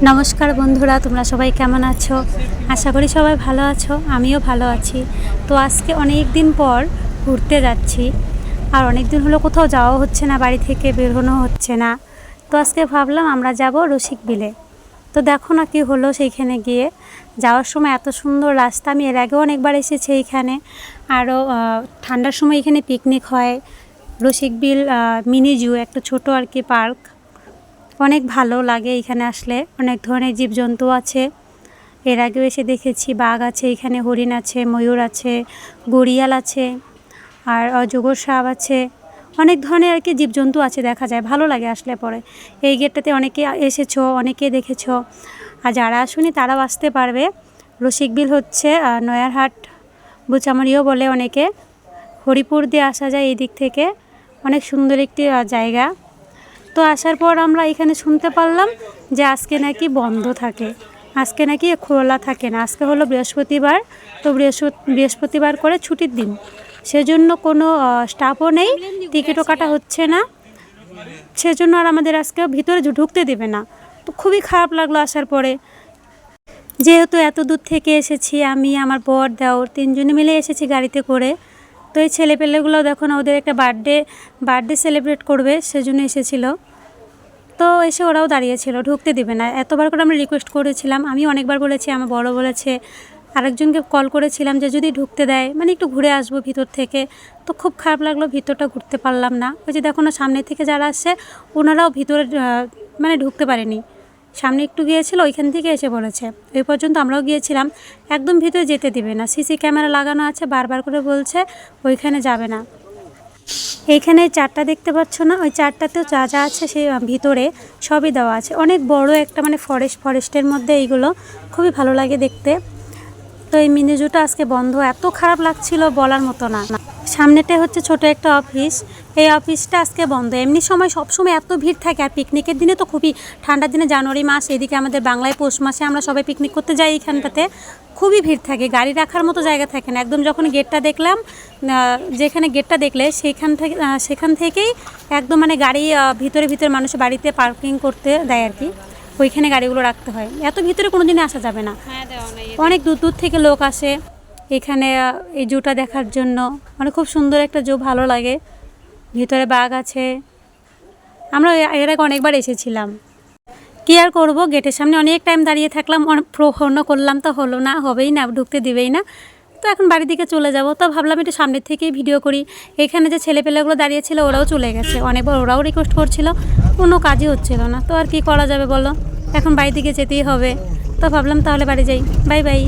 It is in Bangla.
নমস্কার বন্ধুরা, তোমরা সবাই কেমন আছো? আশা করি সবাই ভালো আছো, আমিও ভালো আছি। তো আজকে অনেক দিন পর ঘুরতে যাচ্ছি, আর অনেক দিন হলো কোথাও যাওয়া হচ্ছে না, বাড়ি থেকে বেরোনো হচ্ছে না। তো আজকে ভাবলাম আমরা যাব রসিকবিলে। তো দেখো না কি হলো, সেইখানে গিয়ে যাওয়ার সময় এত সুন্দর রাস্তা। আমি এর আগেও অনেকবার এসেছি এইখানে, আরও ঠান্ডার সময় এখানে পিকনিক হয়। রসিকবিল মিনি জু, একটা ছোট আর কি পার্ক, অনেক ভালো লাগে এখানে আসলে। অনেক ধরনের জীবজন্তু আছে, এর আগেও এসে দেখেছি। বাঘ আছে এখানে, হরিণ আছে, ময়ূর আছে, গড়িয়াল আছে, আর অজগর সাপ আছে। অনেক ধরনের আর কি জীবজন্তু আছে, দেখা যায়, ভালো লাগে আসলে পরে। এই গেটটাতে অনেকে এসেছো, অনেকে দেখেছো, আর যারা আসুনি তারাও আসতে পারবে। রসিকবিল হচ্ছে নয়ারহাট বুচামড়িও বলে অনেকে। হরিপুর দিয়ে আসা যায় এই দিক থেকে, অনেক সুন্দর একটি জায়গা। তো আসার পর আমরা এখানে শুনতে পারলাম যে আজকে নাকি বন্ধ থাকে, আজকে নাকি খোলা থাকে না। আজকে হলো বৃহস্পতিবার, তো বৃহস্পতিবার করে ছুটির দিন, সেজন্য কোনো স্টাফও নেই, টিকিটও কাটা হচ্ছে না, সেজন্য আর আমাদের আজকে ভিতরে ঢুকতে দেবে না। তো খুবই খারাপ লাগলো আসার পরে, যেহেতু এত দূর থেকে এসেছি। আমি, আমার বর, দেওর, তিনজনে মিলে এসেছি গাড়িতে করে। তো এই ছেলেপেলেগুলো দেখো না, ওদের একটা বার্থডে সেলিব্রেট করবে, সেজন্য এসেছিল। তো এসে ওরাও দাঁড়িয়েছিল, ঢুকতে দিবে না। এতবার করে আমরা রিকোয়েস্ট করেছিলাম, আমি অনেকবার বলেছি, আমার বড় বলেছে, আরেকজনকে কল করেছিলাম যে যদি ঢুকতে দেয়, মানে একটু ঘুরে আসবো ভিতর থেকে। তো খুব খারাপ লাগলো, ভিতরটা ঘুরতে পারলাম না। ওই যে দেখো না, সামনে থেকে যারা আসছে ওনারাও ভিতরে মানে ঢুকতে পারেনি, সামনে একটু গিয়েছিল, ওইখান থেকে এসে পড়েছে। এই পর্যন্ত আমরাও গিয়েছিলাম, একদম ভিতরে যেতে দিবে না। সিসি ক্যামেরা লাগানো আছে, বারবার করে বলছে ওইখানে যাবে না। এইখানে চারটা দেখতে পাচ্ছ না, ওই চারটাতেও যা যা আছে সেই ভিতরে সবই দেওয়া আছে। অনেক বড় একটা মানে ফরেস্টের মধ্যে এইগুলো, খুবই ভালো লাগে দেখতে। তো এই মিনি জুটা আজকে বন্ধ, এত খারাপ লাগছিল বলার মতো না। সামনেটা হচ্ছে ছোট একটা অফিস, এই অফিসটা আজকে বন্ধ। এমনি সময় সবসময় এত ভিড় থাকে, আর পিকনিকের দিনে তো খুবই, ঠান্ডার দিনে জানুয়ারি মাস, এদিকে আমাদের বাংলায় পৌষ মাসে আমরা সবাই পিকনিক করতে যাই, এইখানটাতে খুবই ভিড় থাকে, গাড়ি রাখার মতো জায়গা থাকে না। একদম যখন গেটটা দেখলাম, যেখানে গেটটা দেখলে সেখান থেকেই একদম মানে গাড়ি ভিতরে মানুষের বাড়িতে পার্কিং করতে দেয় আর কি, ওইখানে গাড়িগুলো রাখতে হয়। এত ভিতরে কোনো দিনই আসা যাবে না। অনেক দূর দূর থেকে লোক আসে এখানে এই জুটা দেখার জন্য। মানে খুব সুন্দর একটা জু, ভালো লাগে। ভিতরে বাঘ আছে, আমরা এর আগে অনেকবার এসেছিলাম। কী আর করবো, গেটের সামনে অনেক টাইম দাঁড়িয়ে থাকলাম, ফোন করলাম তো হলো না, হবেই না, ঢুকতে দিবেই না। তো এখন বাড়ির দিকে চলে যাব। তো ভাবলাম একটু সামনের থেকেই ভিডিও করি। এখানে যে ছেলেপেলেগুলো দাঁড়িয়েছিল ওরাও চলে গেছে, অনেকবার ওরাও রিকোয়েস্ট করছিল, কোনো কাজই হচ্ছিল না। তো আর কি করা যাবে বলো, এখন বাড়ির দিকে যেতেই হবে। তো ভাবলাম তাহলে বাড়ি যাই। Bye bye.